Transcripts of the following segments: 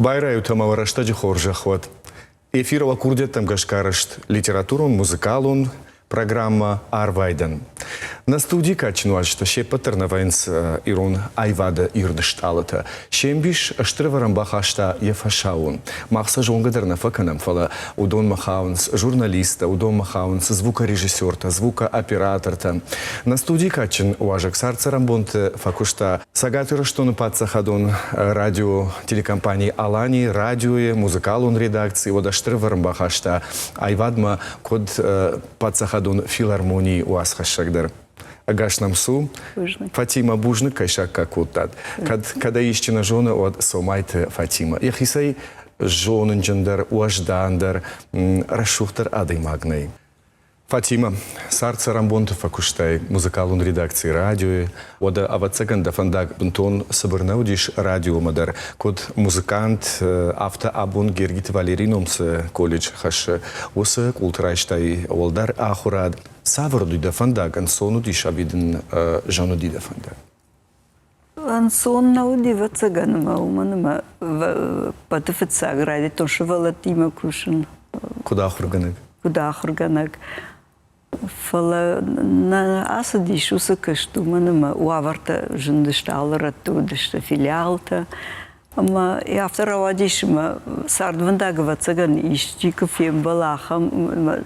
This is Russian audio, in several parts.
Байраю тамаварашта джихоржахват. Эфирова курдеттам гашкарашт литературун, музыкалун, программа Арвайден. На студии качнуальшта шепатерна вайнс ирун айвада ирдышталата. Шембиш аштрыварам бахашта ефашаун. Махса жонгадерна факанам фала удон махаунс журналиста, удон махаунс звукорежиссерта, звукооператорта. На студии качен уважак сарцарамбонте факушта сагатыра штону пацахадон радио телекомпании Алани, радио, музыкалун редакции, вот аштрыварам бахашта айвадма код пацахадон филармонии уасхашагдар. Агашнам су, Фатима Бужник, кайшак какутат. Когда ищена жона от сомайте Фатима. Яхисай жонын джендар, уаждандар, расшухтар адой магней. Фатима, сарца рамбонту факуштай, музыкалун редакции радио, ода авацаган да фандак бунтон сабырнаудиш радио мадар, код музыкант авто абун гергит Валериномс колледж хаш, оса култрайштай олдар ахурад, саварду да фандак, ансону диш абиден жану дида фандак. Ансон науди вацаганма, уманма патафацаг ради, то шевалатима кушен. Куда ахурганак? Куда ахурганак. Фала на асадиш усакашту манама уаварта жындышталыра тудышта филиалта. Ама и авторавадишма сардвандагова цаган ишчи кафем балахам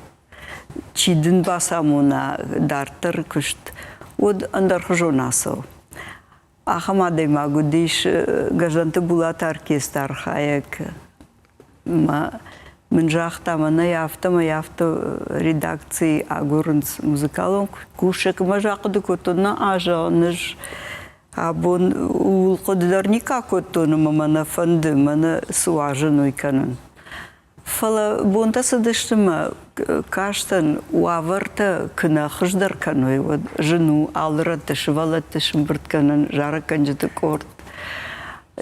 чидин басамуна дартар кушт од андархожонасо. Ахамадей магудиш гажанта булат оркестр хаяк ма Менжахта, мана яфта редакции агурнс музыкалон кушек мажақты котона ажа нж абон улқоддар никак отона мана фанды мана суаженой канун. Фала бонта садыштыма каштан уаварта кына хыждар каной вот жену алрата швалата шимбрт канун жара канжыты корт.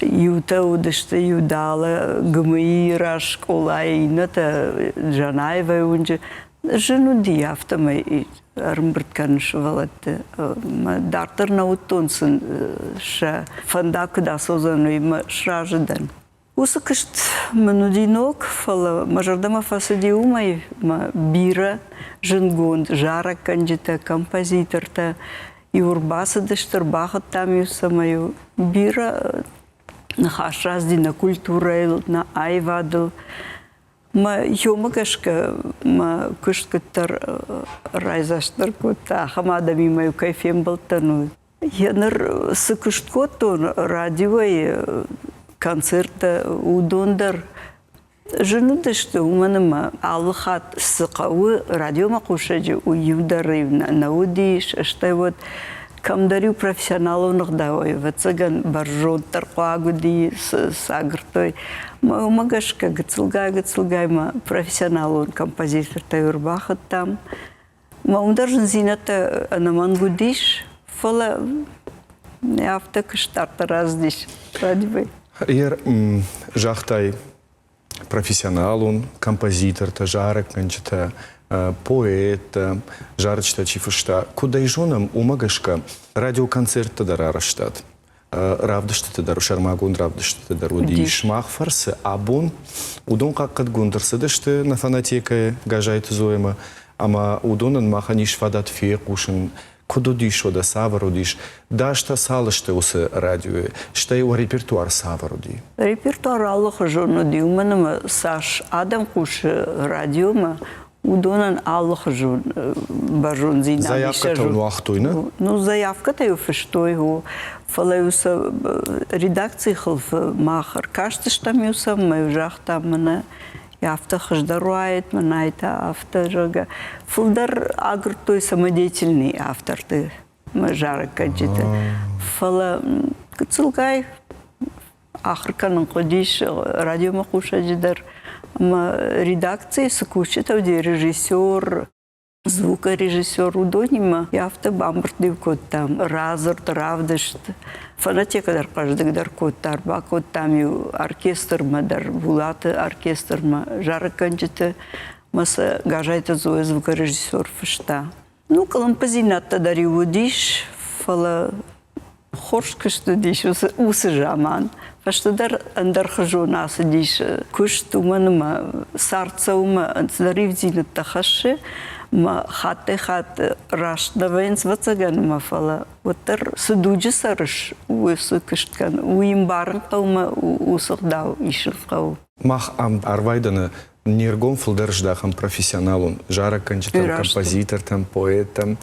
Юта удышты юдала гмыира школа ината Жанаева унже жену диафтамай армбрткан швалатты дартер наутонсын ша фандак да созану ма шраждан усакышт манудинок фала мажардама фасади умай ма бира женгонд жара канжита композиторта и урбаса дыштыр бахат там самаю бира Нахашаз на культура на айваду. Ма йомагашка ма кушкатар райзаштар кота хамада мимаю кайфем балтану. Янар сыкушткотон радио и концерта удондар. Жену дышты уманама алхат сыкавы радио макушаджи уюдары наудиш что вот Камдарю профессионалов нагдавой, вацаган баржон таркуагуди сагртой. Магашка гацылгай ма профессионал композитор тайурбахат там. Ма ундаржен зината анамангудиш, фала яфта кыштарта раздиш. Радибай. Ер жахтай профессионал, композитор, тажарок, канчата. Поэт, жарчта чифушта, куда и женам умагашка радиоконцерт дарараштат. Равдышты дару шармагун, равдышты дару дишмах фарсы, абун удон каккат гундерсыдышты на фанатека гажайты зоема, ама удонан маханиш фадат фекушин, куда дишо да саварудиш, да что салышты усы радио, что его репертуар саваруди. Репертуар Аллаха жону диуманама Саш Адам куш радиома. Удонан Аллах жун бажун зина. Заявка-то он ахтуйна? Ну, заявка-то его фештой его. Фалаюса редакции хлф махар. Кажется, что мы усам мы ужах там мана яфта хаждаруает мана это авто жага. Фулдар агр той самодеятельный автор ты мажара каджита. Фала кцулгай ахрканан кодиш радио махуша джидар. Редакции сокучит режиссер, звукорежиссер удонима. Я автобамбрдив кот там, разорт, равдышт. Фанатека дар каждый дар кот тарба кот там ю оркестр мадар, булаты оркестр ма жара канчита маса гажайта зоя звукорежиссер фышта. Ну, композината дари удиш, фала Хорш кышты диш усы жаман. Фаштадар андархажу насы диш кышт уманыма сарца ума антидаривдины тахаши ма хат рашдавенс вацаганма фала. Вотер судуджи сарыш усы кышткан уимбарын таума усыхдау ишылқау. Мах ам Арвайдана нергон фулдерждахам профессионалун, жара канчитам, композитор, там, поэт, там,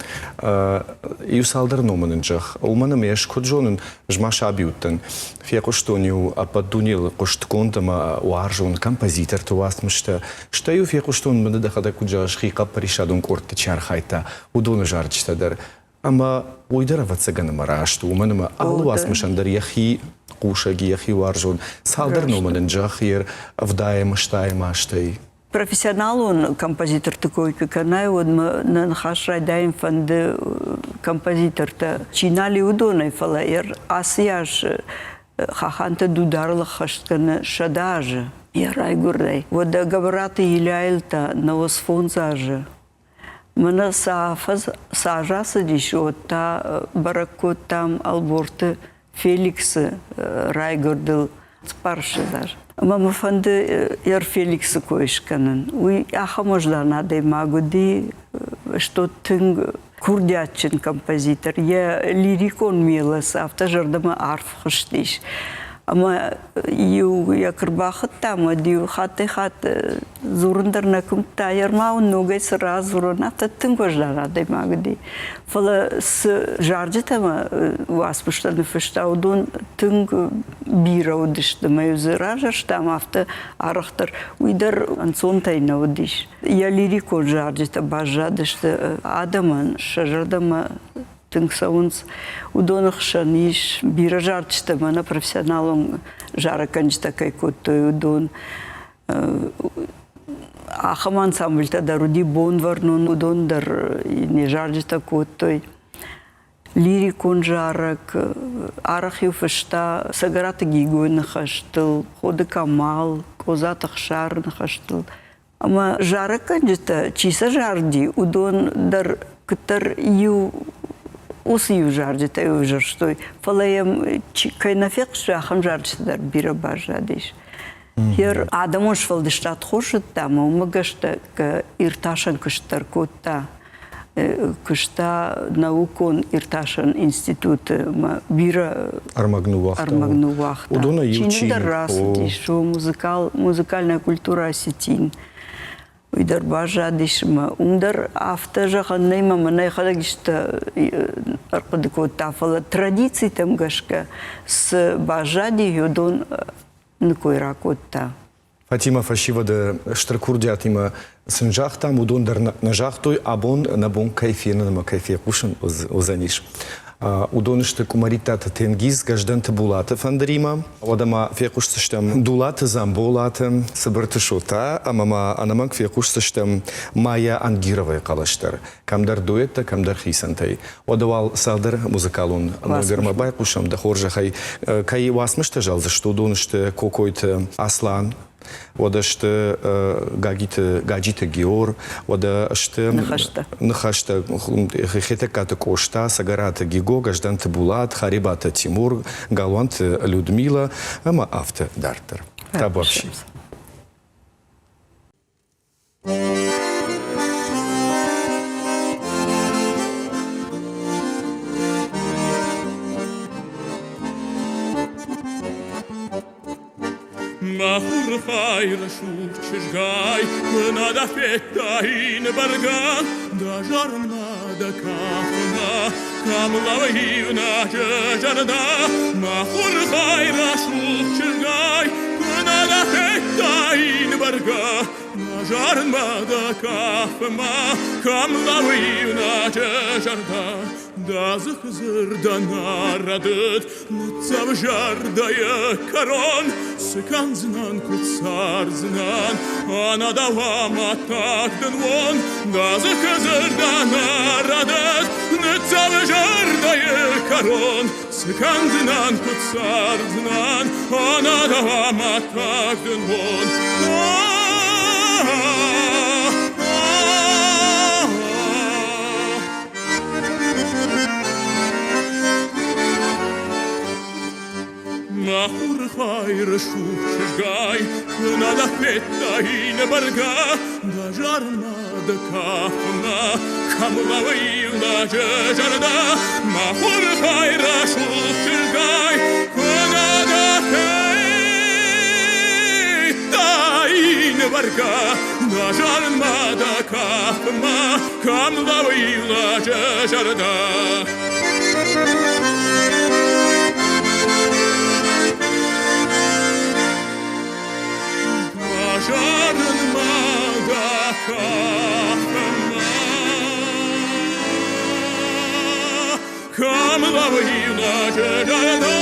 юсалдар номанынджах. Улманым еш куджонын жмаша бьюттен. Фия куштоню ападунил куштконтама уаржон композитор туасмышта. Штаю фия куштон мададахада куджаш хика паришадун корты чархайта. Удоны жарчтадар. Ама уйдара вацаганама рашту. Уманыма алуасмышандар яхи кушаги яхи уаржон. Салдар номанынджах ер вдаем штаем аштай. Профессионал он, композитор такой, как она, вот мы на хашрайдаем фанды композитор-то чинали удоной фалаер, асияж хаханта дударлы хашткана шадажи. Я райгурдай. Вот говорят иляйльта на осфонзаже. Мына сажасы дешотта баракот там алборты Феликс райгурдыл спаршы даже. Мама фанды яр Феликс коишканын. Уй ахамождана дей магуди, что тынг курдячын композитор. Я лирикон милас, автожардама арф хыштиш. Ама ю якырбахыт там, дию хаты зурындарна кумта ярмаун ногай сразу роната тынгождана дей магуди. Фала с жарджетама уаспыштаны фыштаудун тынг бира удышты маюзы ражаштам авто арахтар уйдар ансонтайна удиш. Я лирикон жарджета бажадышты адаман шажардама тыңсауынс удонық шаниш бира жарчты мана профессионалың жара канчта кайкоттой удон ахам ансамбльта даруди бон варнун удондар не жарчта коттой лирикон жарак арахи фышта сагарата гигой нахаштыл ходы камал козатах шар нахаштыл ама жара канчта чиса жарди удон дар кытар ю Усы жарджет, аю жарштой. Фалаем кайнафек шахам жарджетар бира бажадиш. Хер адамош фалдыштат хошет там, умагашта к ирташан кыштар котта. Кышта наукон ирташан институт бира Армагну вахта. Удона ючин. Чиндар раз, шо музыкальная культура осетин. Уйдар бажадишма, умдар автожахан нейма манай хадагишта аркадыкот тафала традиции там гашка с бажади юдон накойракотта. Фатима фашивада штракурдиатима сынжах там удондар нажахтой абон набон кайфена на кайфе кушан озаниш. Удонышты кумаритата тенгиз гажданты булаты фандрима. Одама фекуштыштам дулаты замболаты сыбырты шота, амама анамак фекуштыштам Майя Ангировая калаштар. Камдар дуэтта, камдар хисантай. Одавал салдар музыкалун. Ногермабай кушам да хоржахай. Кай васмышты жалзы, что удонышты кокойты Аслан. Одашты гаджиты Геор, одашты нахашта хетеката Кошта, Сагарата Гиго, Гажданты Булат, Харибата Тимур, Галанты Людмила, ама авто Дартер. Табавши. Mahur hayra şuçgay, nada fetta in barga, da jarna da kafna, kamla hivna jarda. Mahur hayra şuçgay, nada fetta in barga, da jarna da kafna, kamla hivna jarda. Да захзырда нарадыт, нуцав жардая корон, сыкан знан куцар знан, ана дава матагдын вон. Да захзырда нарадыт, нуцав жардая корон, сыкан знан куцар знан, ана дава матагдын вон. Zahur hayra shukshgai Nada fetta in barga Da jarna da kafna Kamla vayna jajarda Mahur hayra shukshgai Nada fetta in barga Da jarna da kafna Kamla vayna jajarda Жарен мадака Камла вина жадана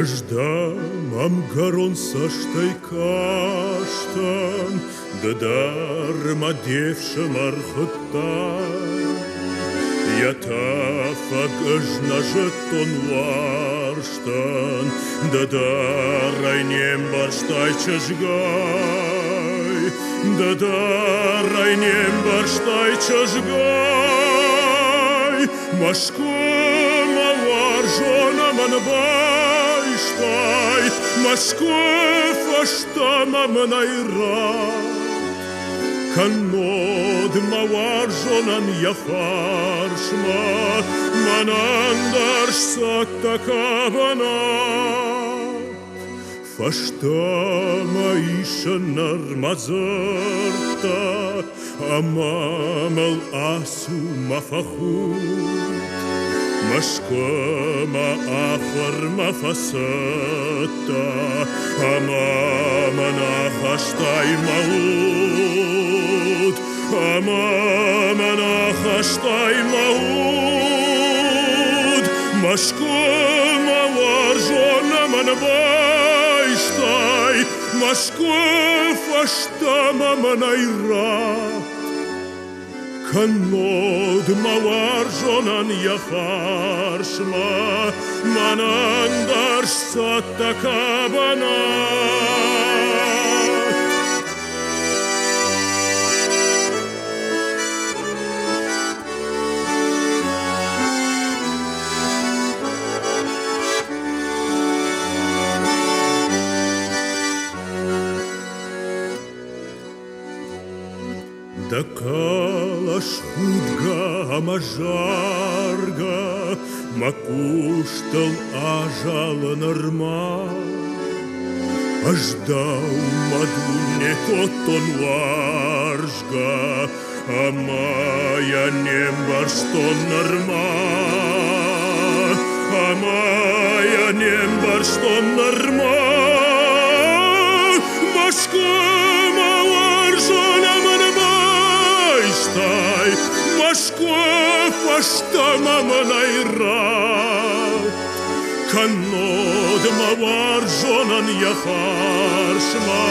Ждам амгарон саштай каштан, да дарма девша мархта. Я тафаг ажна жетон варштан, да дарай нем барштай чажгай, да дарай нем барштай чажгай. Машкома варжона манбай, Москов аштама манайра Канод маваржонан яфаршма Манандарш саттакавана Фаштама ишанар мазарта Амамал асу мафахут Машкома ахвар мафасата Амамана хаштай маут Амамана хаштай маут Машкома варжона манбайштай Машков аштама манайра Канод маваржонан яфаршма Манандарш саттакабана Да калаш худга амажарга Макуштал ажала норма Аждал мадуне котон варжга Амая нембарстон норма Амая нембарстон норма Машкома варжона Машков аштама манайра Канод маваржонан яфаршма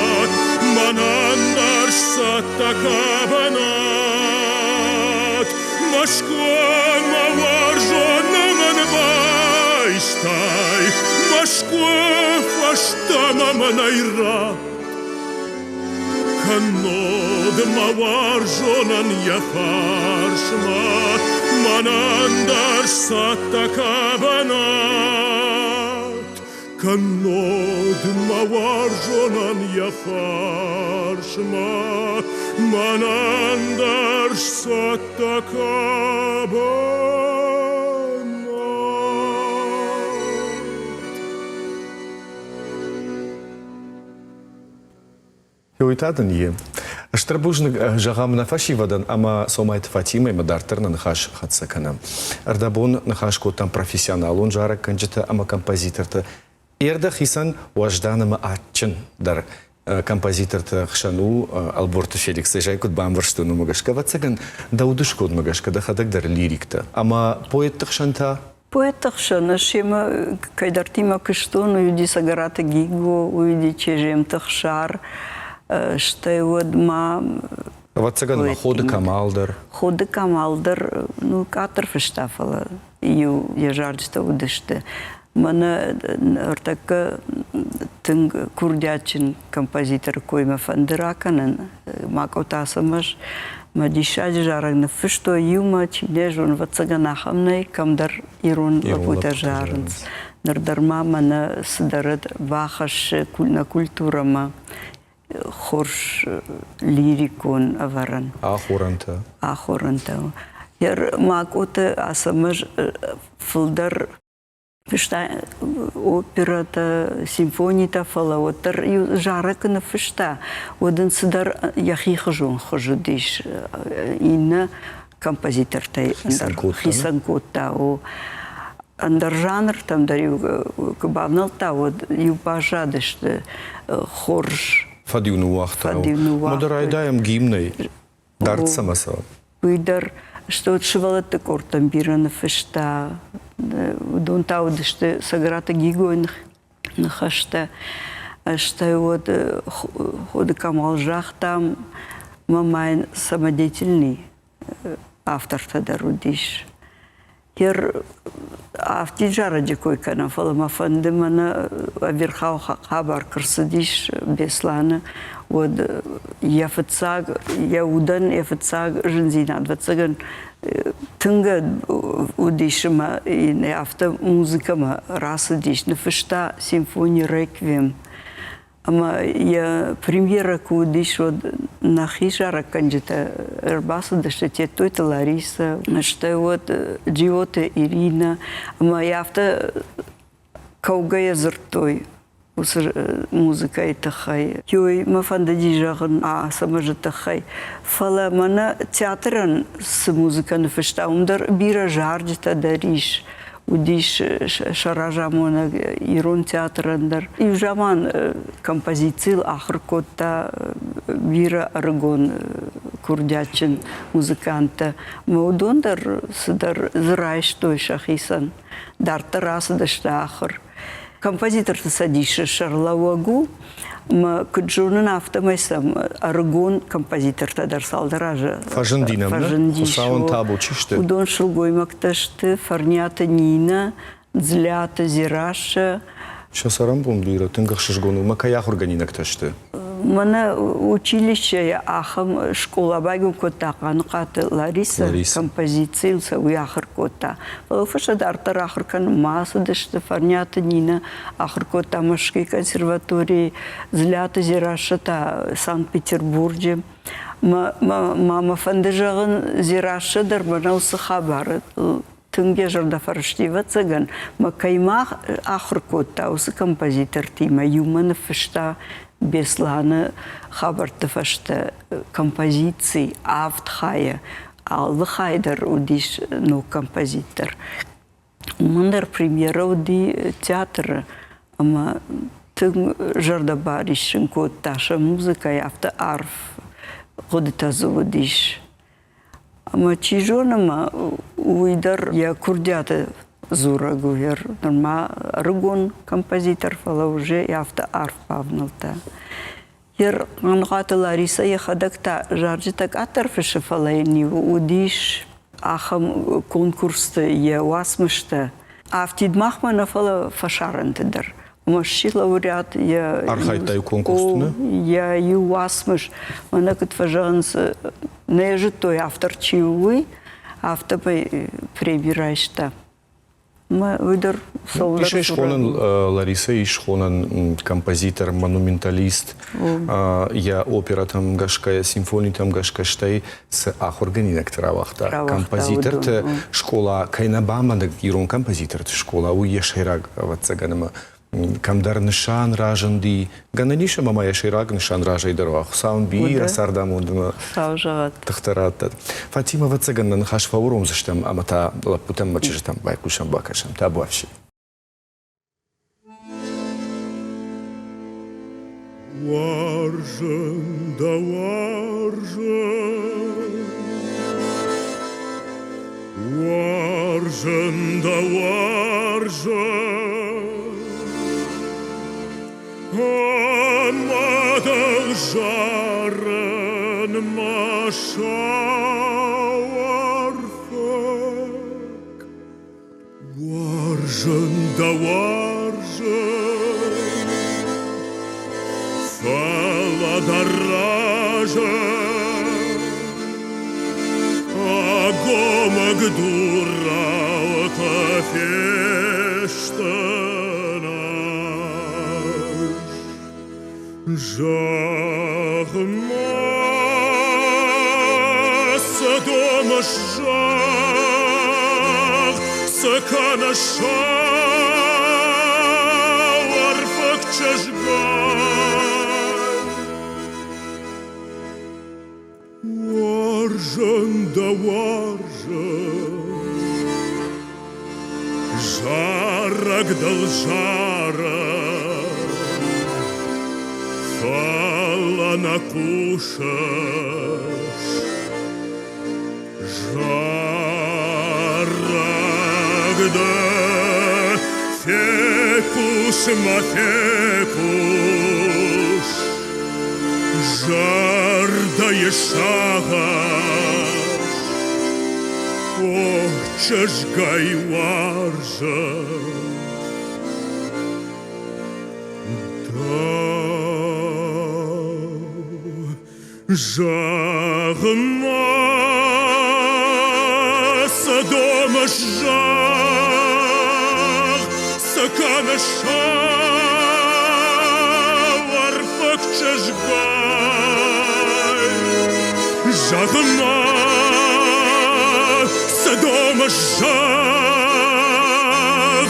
Манандарш саттакабанат Машков маваржона манбайштай Машков аштама манайра Канод маваржонан яфаршма Манандарш саттакабанат Канод маваржонан яфаршма Манандарш саттакабанат Uitadın ye. Ashtrabujn jagam nafashivadan ama somait Fatima madarterna nxash khatsakana. Ardabon nxash kotam professionalun jara kanjita ama композиторта. Erda khisan wajdanama atchin dar композитор тахшану Алборта Феликс жайкут бамварштуну магашка вацаган даудышкод магашка да хадагдар лирикта. Ама поэт тахшанта Поетахшана шема кайдартима кыштон уйди сагарата гиго уйди чежем тахшар штайвод ма вацаган ходы камалдар. Ходы камалдар ну катр фештафала ю яжардста удышты. Мана артака тынг курдячин композитор койма фандыраканын макотасамаш Мадишади жарагны фышто юма чинежун вацаганахамнай камдар ирун лапута жарынс. Нардарма мана сыдарыд вахаш на культурама хорш лирикон аваран. Ахуранта. Ахуранта. Яр макота асамаж фылдар Фышта операта, симфонията фала, отър жаръка на фышта. Оден съдар яхи хъжун хъжудиш и на композиторта. Хисанкота. Андър жанр там дари кабавналта, ю пажадеща хорш. Фадивнувахта. Модерайдаем гимней. Дарт самаса. Уйдар, що отшивалата кортамбира на феща, донта одеще саграта гиго на хаща, ще от хода камал жах там, мамайн самодеятельный авторта да родиш. Ер авти жара декой канам фалама фандемана верхау хабар крсадиш беслана от яфцаг яудан яфцаг жензина двадцаган тынга удишма и авто музыкама расадиш на фышта симфония реквием. Ама я премьера кудиш от нахижара канджета рбаса да ще те той Лариса, ще от Джиота Ирина, ама я авто кауга я зъртой. Музыка и тахай. Йой мафанда дижаган самажа тахай. Фала мана театран с музыка на фешта умдар бира жарджета дариш. Удиш шаражамона ирон театрандар. И в жаман композицил ахркота бира аргон курдячин музыканта. Маудондар садар зрайш той шахисан. Дар тараса дашта ахр. Композитор садиша Шарлауагу, ма кджунан автомайсам аргон композитор тадар салдаража. Фажандинам, да? Саун табу чиште. Удон шулгой макташты, фарнята Нина, дзлята Зираша. Сейчас арамбом бира, тынгах шишгону, макаях органинак ташты. Мана училище ахам школа байгу кота канqat Лариса композиция уяхр кота. Фаша дартар ахркан маса деште фарнята Нина ахр кота машки консерватории злята Зирашата Санкт-Петербурге. Мама фандежаган Зираша дарбанау сахабар. Тынге жарда фарштива цаган. Макайма ахр кота усы композитор тима юмана фышта Беслана хабарта фашта композиции автхая, алвхайдер удиш но композитор. Мандер премьера уди театра, ама тын жарда баришин кот таша музыка и авто арф ходита заводиш. Ама чижонама уйдар я курдята Зурагу ер норма аргон композитор фала уже и авто арф павналта. Ер анғаты Лариса ехадакта жаржитак атарфышы фала ени удиш ахам конкурсты я уасмышты. Автид махмана фала фашарантыдыр. Маши лауреат я Архайтай конкурсты, я ю уасмыш. Мана кыт фажанс не той автор чиуы авто прибирайшта. Мы выдер солдат. Еще шхонен Лариса, и шхонен композитор, монументалист. Я опера там гашка, симфония там гашка, штай с ахорганинек травахта. Композитор те школа кайнабама да ирон композитор те школа у ешераг ватсаганама. Камдар нишан ражанди гананиша мама ешераг нишан ражай дарвах. Саун бира сардамундма. Саужат. Тахтарат. Фатима ватсаганна нахаш фауром заштам амата лапутам мачижтам байкушам бакашам табуавши. Варжен да варжен, варжен да варжен, амадах жарен машаварфак. Варжен да варжен, фала даража, агомаг дура ота фештанаш. Жахмас домаш жах, саканаша варфак чашгай. Варжен да варжен, жарок дал жара, фала накушаш. Жарок да фекуш мафекуш, жар да ешагаш, о, чашгай варжен. Жахмас домаш жах, саканаша варфак чашгай. Жахмас домаш жах,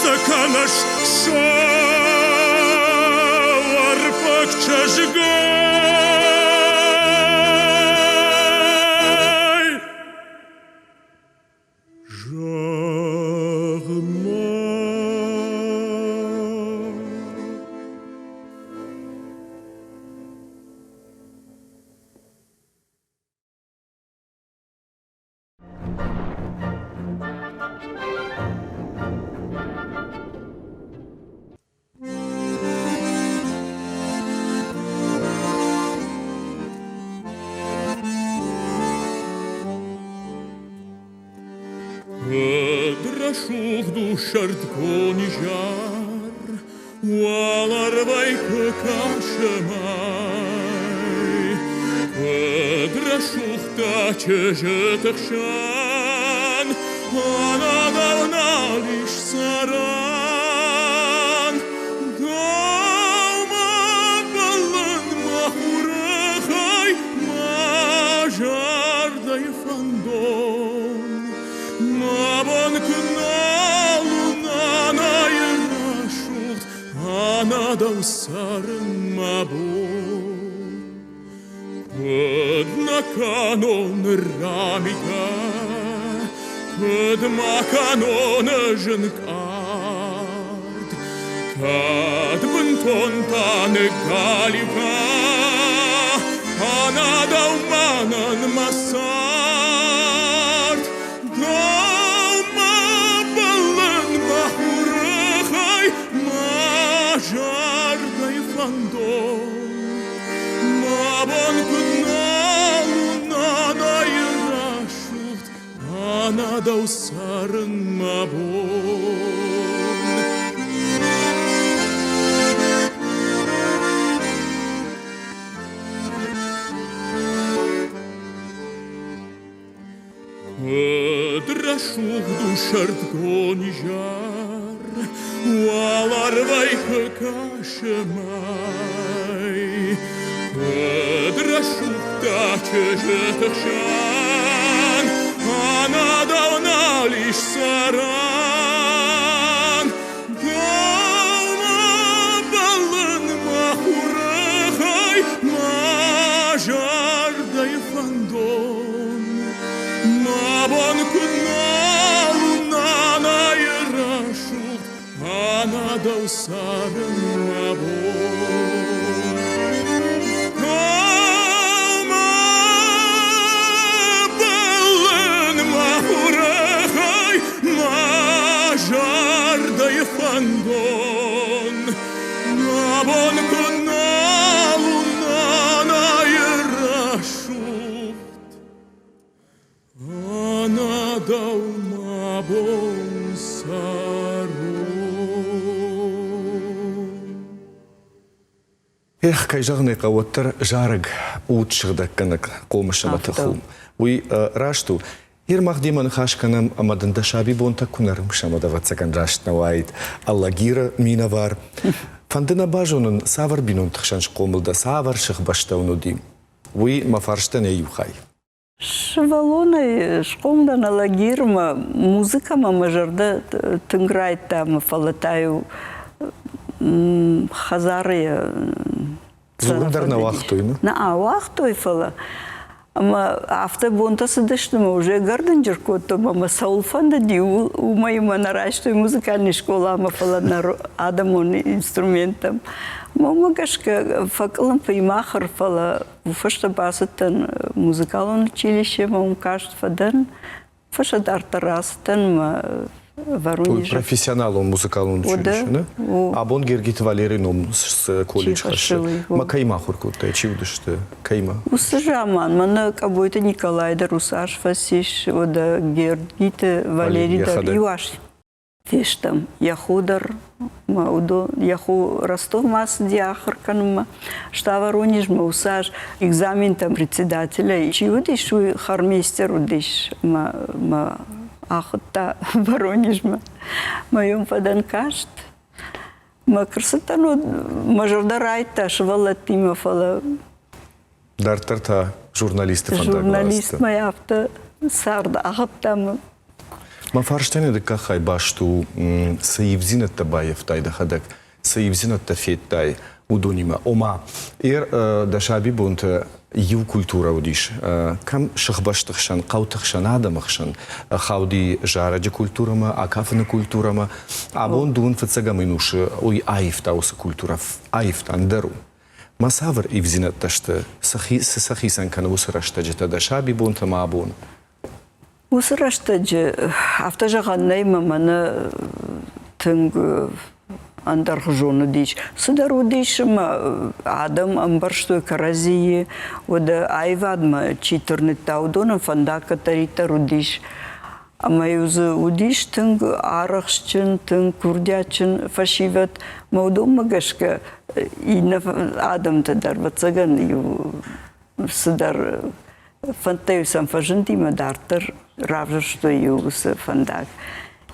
саканаша варфак чашгай. Drashug du shart konjar, walar vaike kashamai. Drashug ta chejetakshan, ana davnalish saran. Dauma balan mahurachai, majar dayfandon. Mabon knalu nana yerashut, ana dausaren mabon. Pod na kanon ramika, pod ma kanon ženkard, kad bunton tane galika, ana daumanan masart. Mabon knalu nana yerashut, ana dausaren mabon. Drashug du shart konjar, walar vaike kashamai. Drashug ta chejetakshan, ana davnalish saran. Dauma balan mahurachai, majar dayfandon. Mabon knalu nana yerashut, ana dausaren mabon. bon saro. Эх, кайжағын қауаттыр жарыг уыт шығдақ қанық қолмышыма тұқылым. Уй рашту, ермақ деманы қашқаным амадында шаби бонта күнарым шамада ватсакан раштна уайд. Аллагира мина var. Фандына бажонын савар бинон тұқшанш қомылда савар шық баштауну дим. Уй мафарштан еюхай. Швалоны школда на лагирма музыка мажарда тынграйт там фалатаю хазары Зугындарна уақытойны? Уақытой фала. Ама автобонтасы дыштыма уже гардын жүркөттім, ама саулфанда ди умайыма наращтой музыкальной школы, ама фала адамон инструментом. Мама кашка факалым паймахар фала уфашта басытын музыкалон училище, мама кашт фадан, фаша дартарастын Воронеже. Профессионал он музыкалный училище, да? А он гергит Валерином с колледж хаши. Макайма хуркута, чивдышты, кайма. Усажаман, мана кабойта Николай да Русаш Фасиш, ода гергите Валерий да Юаш. Фештам, яхудар, маудо, яху Ростов мас диахарканма, что Воронеж ма усаж экзамен там председателя, чивдиш хармейстер удиш, ма Ахта Воронежма. Моем подан кашт. Ма красотану мажордарайта швалат пима фала. Дартарта журналисты фантагуаста. Журналист моя авто сарда ахтам. Ма фарштане да кахай башту саивзинат табаев тайда хадак. Саивзинат тафеттай удонима. Ома. Да шаби бунта ю культура удиш. Кам шахбаштахшан, қаутахшан, адамахшан, хауди жараджи культурама, акафна культурама, а бон дун фацагаминуши, ой айфта уса культура, айфта андеру. Масавр ивзинат ташта, сахисан кана усараштаджета да шаби бунта ма бун. Усараштаджи, автожаганнай мамана тынг андархжону дич. Судару дишма адам амбарштой каразии, ода айвадма читернит таудона фандака тарита рудиш. Амаюзы удиш тынг арахшчын, тынг курдячын фашиват маудом магашка и на адам тадар вацаган судар фантею сам фажентима дартар равжа что юса фандак.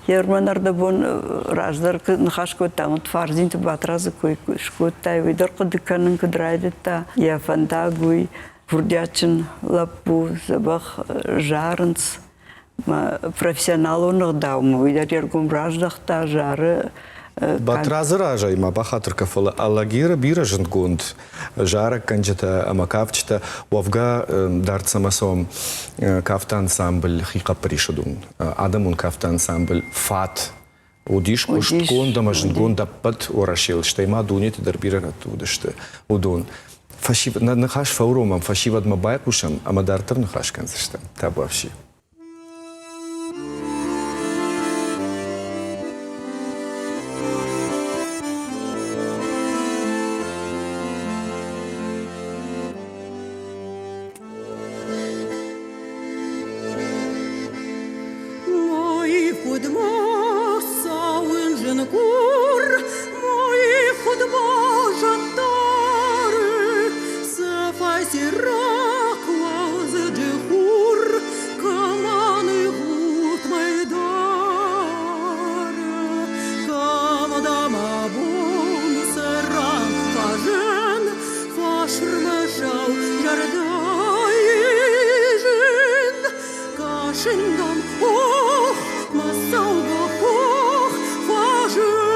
Ерманарда бон раздар нахашко там тварзин то батраза кой шкотай видар кодиканын кдрайдета я фандагуй вурдячын лапу забах жарынц профессионал он даума видар ергум раждахта жары Батразы ражай, ма бахатырка фала аллагира биражын гунд. Жара канджата амакавчта, уавга дарцамасом кафта ансамбль хика пришадун. Адамун кафта ансамбль фат. Удиш кушт гунда мажын гунда пат орашил, штайма дунит дарбират удышты удун. Фашив, нахаш фауромам, фашивад мабай кушам, амадартар нахаш канзышта. Табу вообще. Schindern hoch, Massauber hoch, Faschen.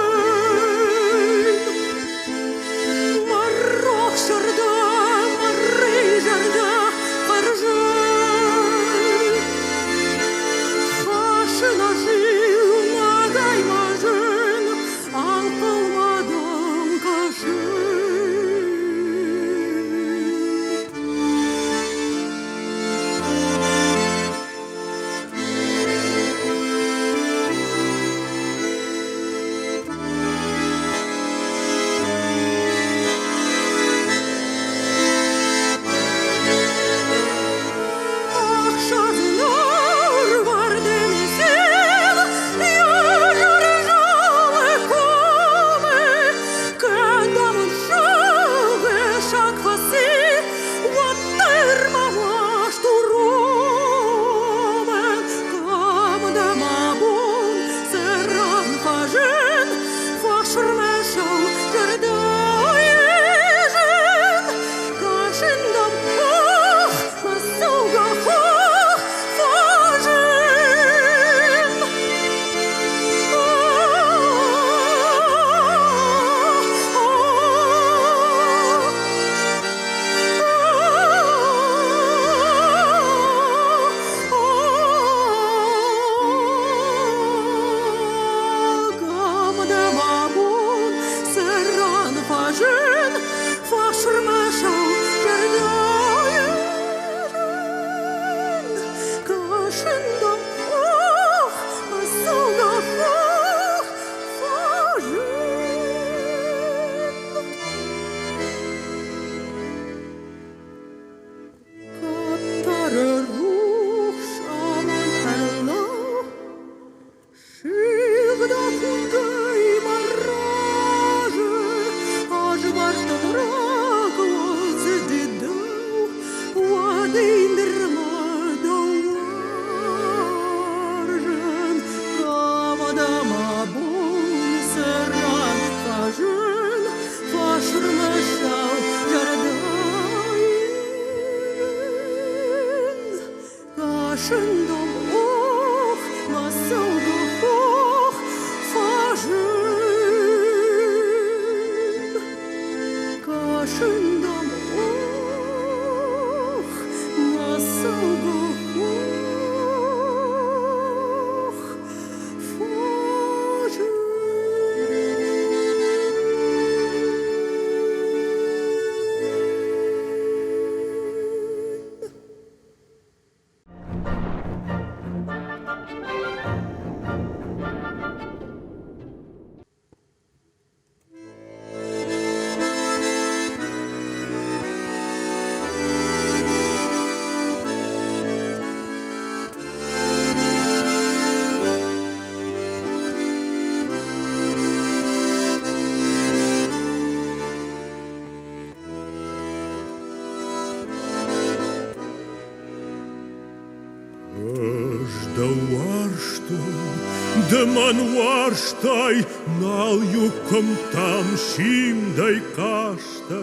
de man warshtaj nal ju kom tam shim dai kashte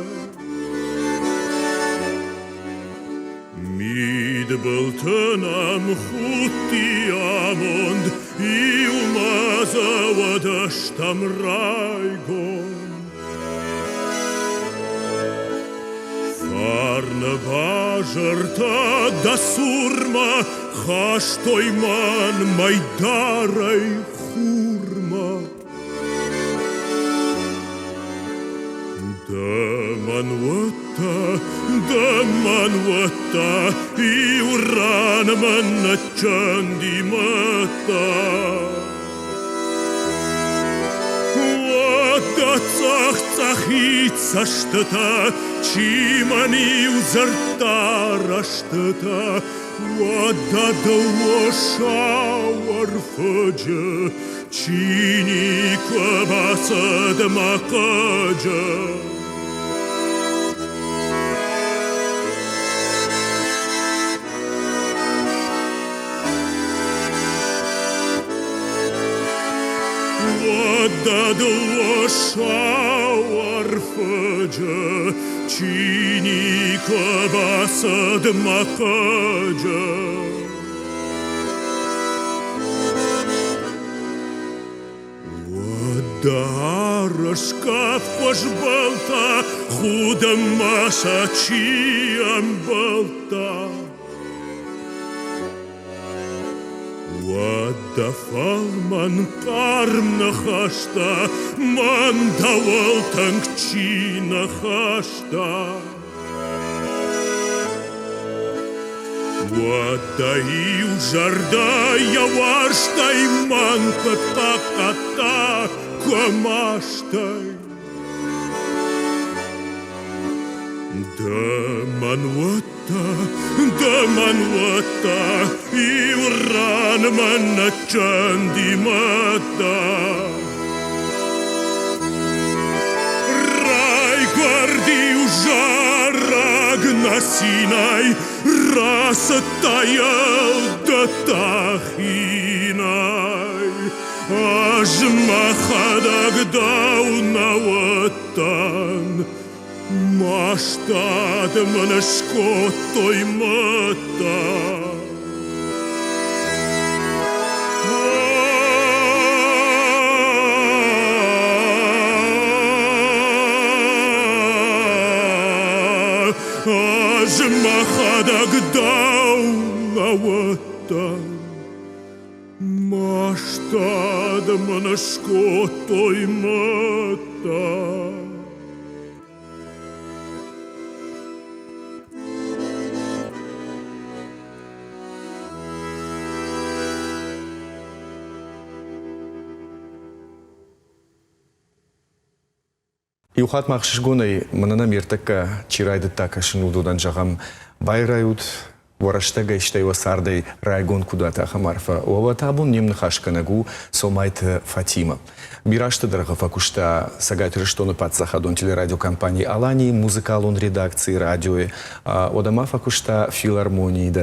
Mid bultanam khuti amond iu maza wadashtam raigon Farna bažarta da surma, haštoj man majdaraj hurma. Da man vata, I uran man na čandi mata. Цах-цахица что-то, чимани узартара что-то, вода долоша варфаджа, чини клабаса дамакаджа. Вода долоша варфаджа, чини клабаса дамакаджа. Вода арашка вхож балта, худа маша чиям балта. Вода фалман кармна хашта, ман давал танкчина хашта. Вода и ужарда я варшта и манка та-та-та камаштай. Да манвата, и уран манна чанди мата. Рай гварди ужараг на Синай, раса таял да тахинай. Аж махадаг дау на ватан, Маштад манашкотой мата. Аж махадаг дау на ватан, Маштад манашкотой мата. Юхат махшишгоной манана мертака чирайды така шинулдудан жагам байрают вараштага иштайва сардай райгон кудата хамарфа оватабун немны хашканагу сомайт Фатима. Бирашты дорога факушта сагат рештоны патсахадон телерадиокомпании Алани музыкалон редакции радио одама факушта филармонии.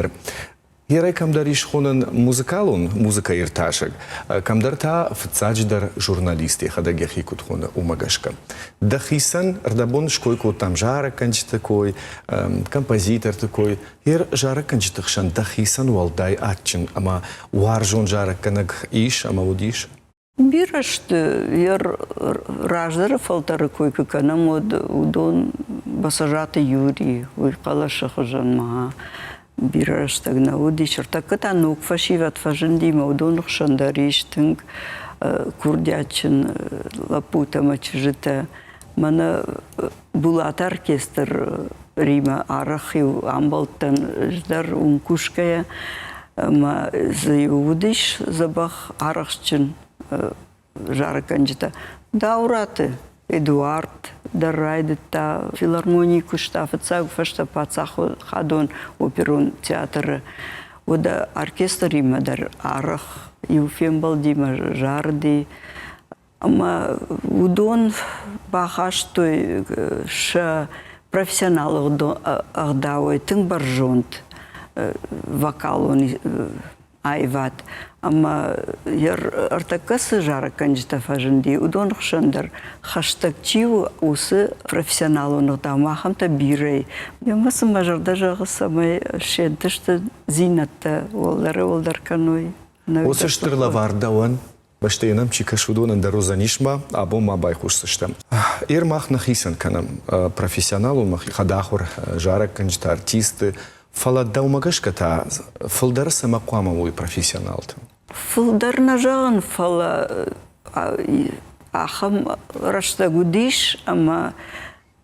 Ерай камдариш хонан музыкалун, музыка ирташек, камдарта фцадждар журналисты хадагех якут хона умагашка. Дахисан рдабон шкойку там жара канч такой, композитор такой, ер жара канч такшан дахисан уалдай атчин, ама уаржон жара канаг иш, ама удиш. Бирашты, ер раждары фалтары койку канам удон басажаты Юрий, уйкалашы хожан маха. Бирашты удишыр. Такыта нук фашиват фажындима удонук шандариштың курдячын лапутама чыжыта. Мана булат оркестр Рима арахив амбалттан ждар ункушкая. Ма заиудиш забах арахчын жарыканжыта. Даураты Эдуард даррайды та филармонии куштафыцаг фашта пацах хадон оперон театры. Ода оркестр Римадар арах Юфем балдима жарды. Ама удон бахаштой ша профессионал агдауай тың баржонт вокал он айват. Ama yer artakası jarık kanjita fajindi. Udon xşandar hashtagçiu usı profesyonal onu da maham ta birey. Yamasın majarda jağı samay şedişte zinatta ollar kanoy. Осы штырлаварда он баштайнам чикашудун дарузанишма або мабайхуш сыштам. Ир махнах исен канам профессионал он мах хадахур жарак канжта артисты фаладда умагашката фылдар самакуама уй профессионал. Фылдарна жağın фала ахам рашта гудиш, ама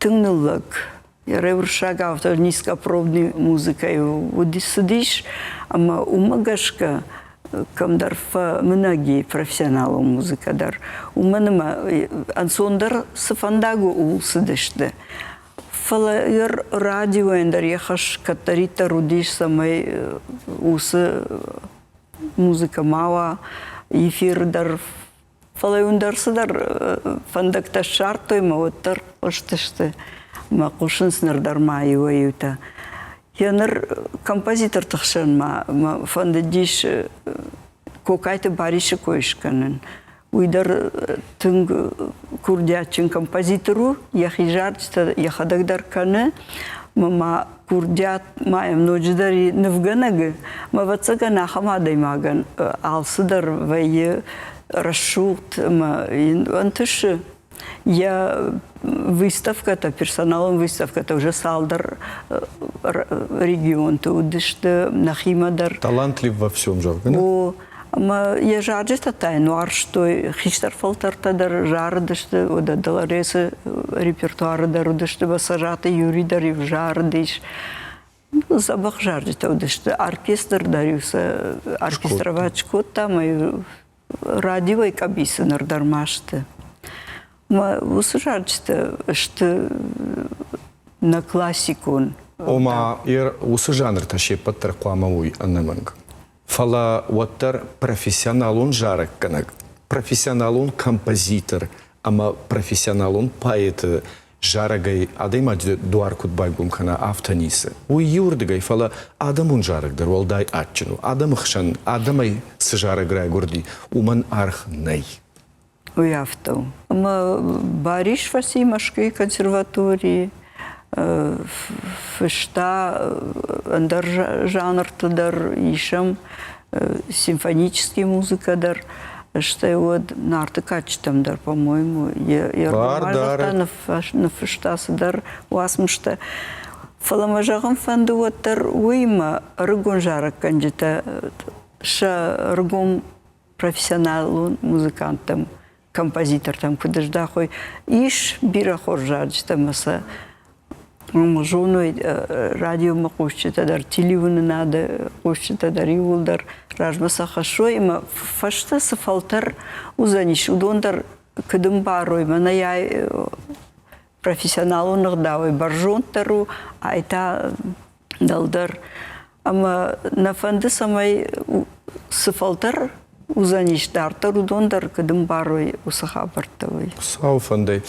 тыңнылык. Я ревуршага автор низкопробной музыкой удисудиш, ама умагашка камдар фа многие профессионалы музыкадар. Уманыма ансондар сафандагу улсыдышты. Фала ер радио эндер яхаш катарита рудиш самай усы музыка мала, эфирдар. Фала юндарсыдар фандакта шартой мауттар оштышты. Ма кушынснардар майыва юта. Яныр композитор тахшан ма фандадиш кокайты бариши коишканын. Уйдар тынг курдячин композитору яхижарчта яхадагдар каны ма курдят маем ночдари невганагы ма вацагана хамадай маган алсыдар вайы расшут ма антышы. Я выставка-то, персоналом выставка-то уже салдар регион, то удышты нахимадар. Талантлив во всем же. О, я жарджиста тайну, что хиштар фалтартадар жардышты, ода даларесы репертуарыдар удышты, басажаты юридар и жардыш. Забах жарджиста удышты, оркестр дарюса, оркестровачкот там и радио и кабисы нардармашты. Ма усужарчта, что на классику. Ома ир усы жанр таши паттар куамауй аннаманг. Фала уаттар профессионал он жарак канак. Профессионал он композитор, ама профессионал он поэт жарагай адайма дуаркут байгум кана автонисы. Уй юрдыгай фала адам он жарак дар волдай атчину. Адам хшан, адамай сжараграй гурди. Уман арх ней. Уявтау. Ама бариш васи машки консерватории, фышта андар жанр-тадар ишам, симфонический музыкадар, что вот нарты качтамдар, по-моему, я на фышта садар уасмышта. Фаламажагам фанду ваттар уйма рыгон жарак канджита, ша рыгон профессионал музыкантам. Композитор там кудажда хой иш бира хоржадж тамаса женой радио макушчита дар телевизор надо кушчита дар юлдар ражмаса хашой ма фашта сафалтар узаниш удондар кыдым барой мана я профессионал нагдавой баржонтару айта далдар ама на фанды самай сафалтар Узаниш дартар удондар кадым барой усаха бартавой. Сау фандай.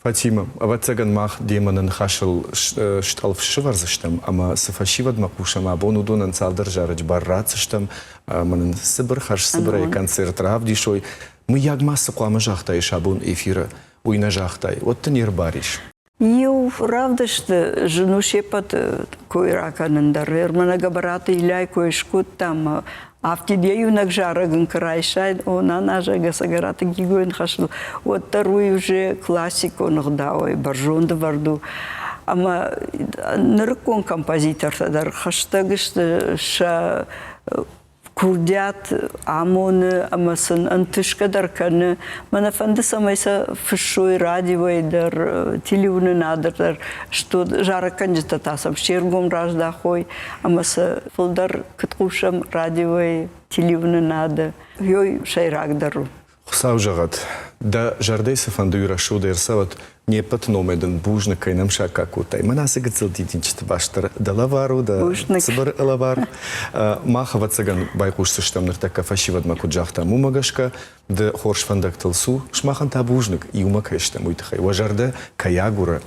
Фатима, аватсаган мах деманын хашыл шталф шыварзыштам, ама сафашивад макушам абон удонан цалдар жарыч баррацыштам, манын сыбыр хаш сыбырай концерт равдишой. Мы ягмасы куамы жахтай шабун эфира уйна жахтай. Вот ты нер бариш. Ю равдышты жену шепат койраканындар. Эрмана габараты иляй койшкут там Автидею нагжараган крайшай, она нажага сагарата гигуин хашл. Вот вторую уже классику нагдавай, баржонда варду. Ама ныркон композитор тадар хаштагышты ша курдят амоны амасын антышкадар каны. Мана фанды самайса фышой радио дар телевизор надыр, что жаракан жата тасам шергом раждахой, амаса фылдар кыткушам радио телевизор надо. Йой шайрагдару. Хусау жагат. Да жардайса фанды юрашу да ирсават не патномеден бужна кайнам шака кутай. Манасы гыцыл дидинчты баштар да лавару, да сыбыр лавар. Маха цыган байкуш сыштамныр така фашивад макут жахта мумагашка, да хорш фандак тылсу, шмахан та бужник и умакаштам уйтхай. Важарда каягура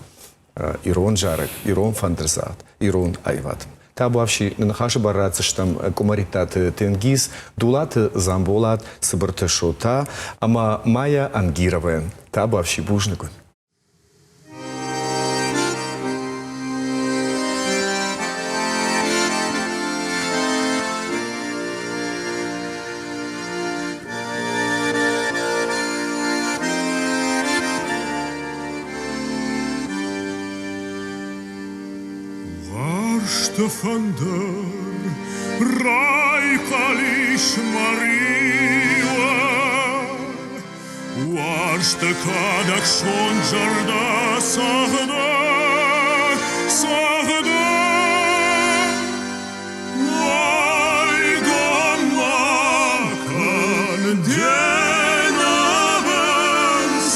ирон жарак, ирон фандерзат, ирон айват. Табу авши нахаши бараться штам кумаритат тенгиз, дулат замболат сыбырты шота, ама Майя Ангирова. Табу авши бужнику. Штефандер, райкалиш Марила, уаршта кадак шонжарда сагда, сагда. Айгон макан денавен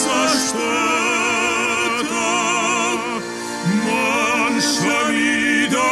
саштата, маншамида.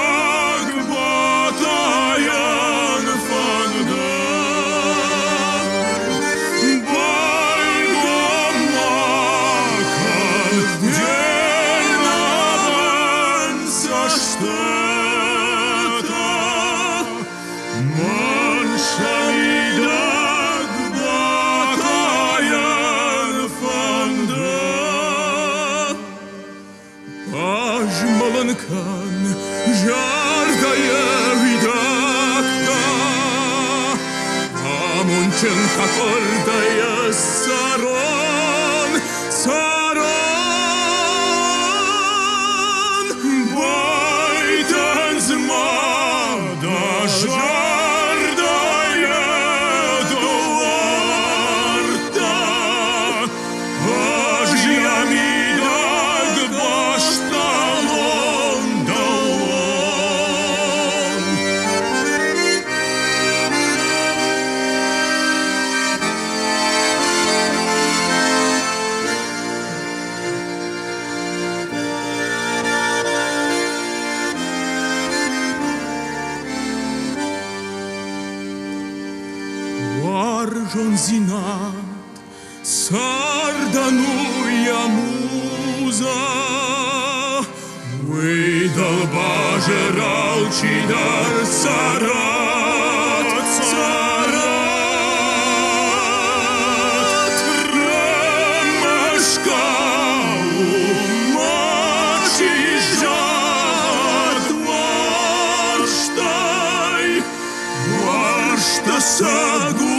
Какой-то сарон, сарон, байтан змада жардая дуарта, аж ямидаг башталон даон. Жон зинат, сардануя муза, выдал бажерал чидар сарат, сарат, рамашка умачи жар дварштай, дваршта сагу.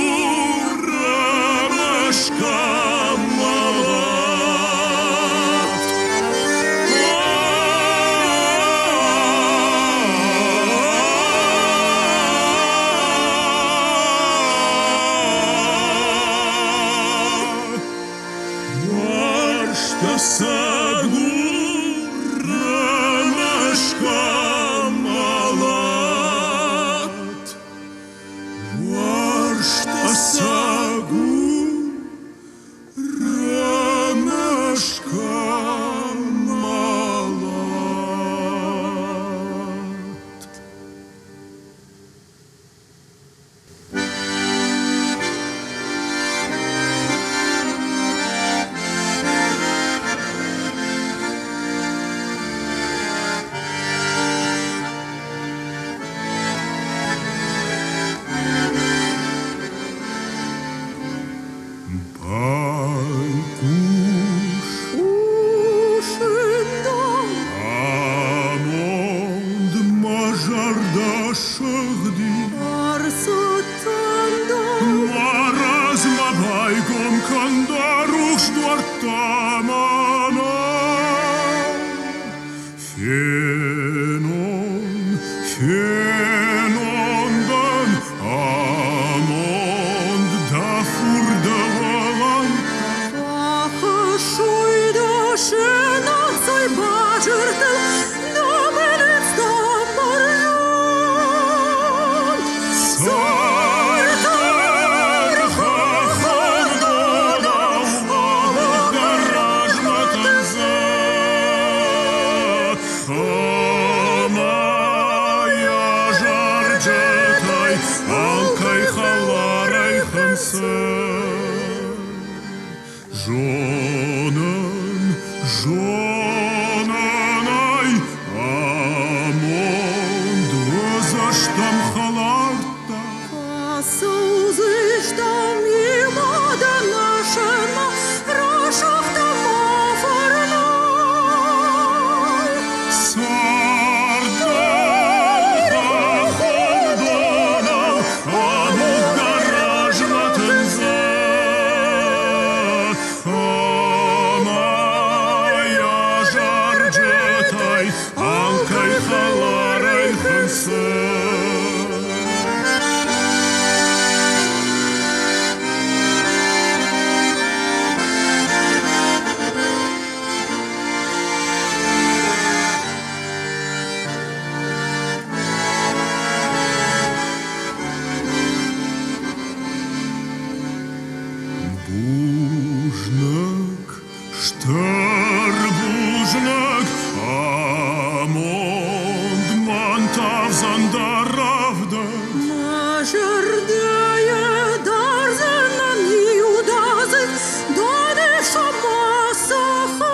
Жонанай, амон Búžnak, štarbúžnak, amond mantav zandaravda. Mažardēja dārzenam jūdāzi, dāneša masahar.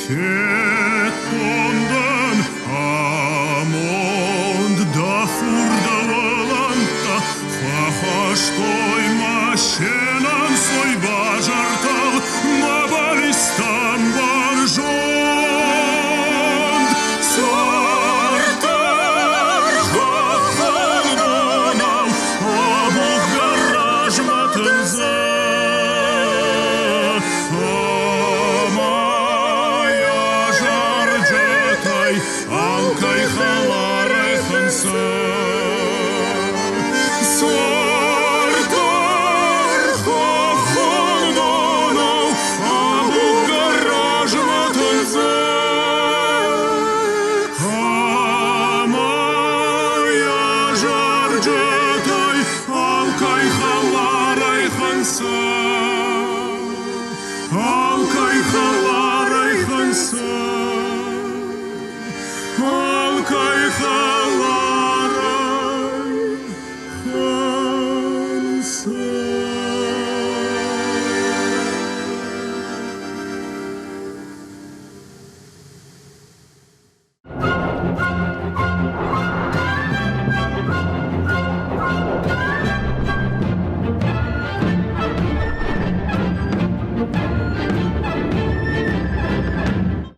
Fetondan, amond da furdavalanta, fahastoj mašenan svoj bažartal, mabalistan baržond. Sartar hafaldanam, abuh garajmatın zan. Amaya jarjatay, alkay halaray khansan. Sartar hafaldanam, abuh garajmatın zan. Amaya jarjatay, alkay halaray khansan. Alkay halaray khansan. Alkay halaray